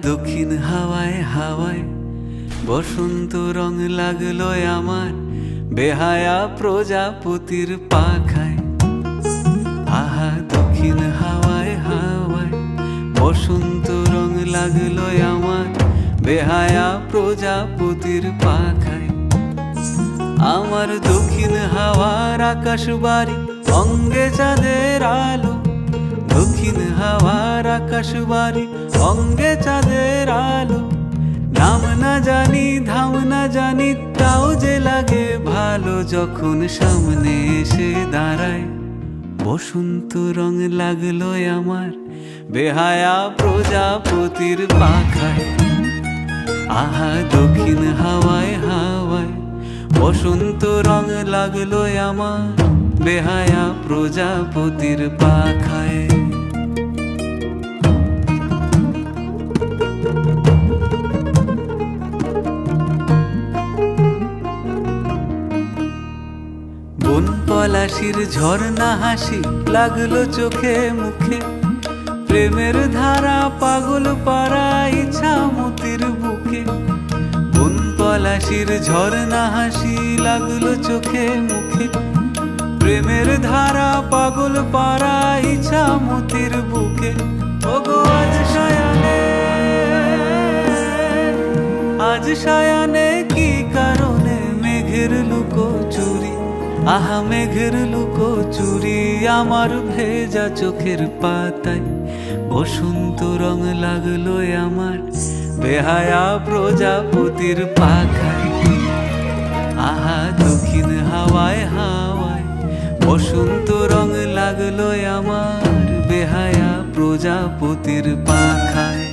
দক্ষিণ হাওয়ায় হাওয়ায় বসন্ত রং লাগলো আমার বেহায়া প্রজাপতির পাখায়। আহা দক্ষিণ হাওয়ায় হাওয়ায় বসন্ত রং লাগলো আমার বেহায়া প্রজাপতির পাখায়। আমার দক্ষিণ হাওয়ার আকাশ বাড়ি অঙ্গে চাঁদের আলো, দক্ষিণ হাওয়ার আকাশ বাড়ি অঙ্গে চাঁদের আলো। নাম না জানি ধাম না জানি তাও যে লাগে ভালো যখন সামনে এসে দাঁড়ায়। বসন্ত রং লাগলো আমার বেহায়া প্রজাপতির পাখায়। আহা দক্ষিণ হাওয়ায় হাওয়ায় বসন্ত রং লাগলো আমার বেহায়া প্রজাপতির পাখায়। বন পলাশির ঝর্ণা হাসি লাগলো চোখে মুখে, প্রেমের ধারা পাগল পারা ইচ্ছা মতির বুকে। বন পলাশির ঝর্ণা হাসি লাগলো চোখে মুখে, প্রেমের ধারা পাগল পারা ইচ্ছা মতির বুকে। ওগো আজ সায়ানে, আজ সায়ানে কি কারণে মেঘের লুকো চুরি, আহা মেঘের লুকো চুরি আমার ভেজা চোখের পাতায়। বসন্ত রং লাগলো আমার বেহায়া প্রজাপতির পাখায়। আহা দক্ষিণ হাওয়ায় হাওয়ায় বসন্ত রং লাগলো আমার বেহায়া প্রজাপতির পাখায়।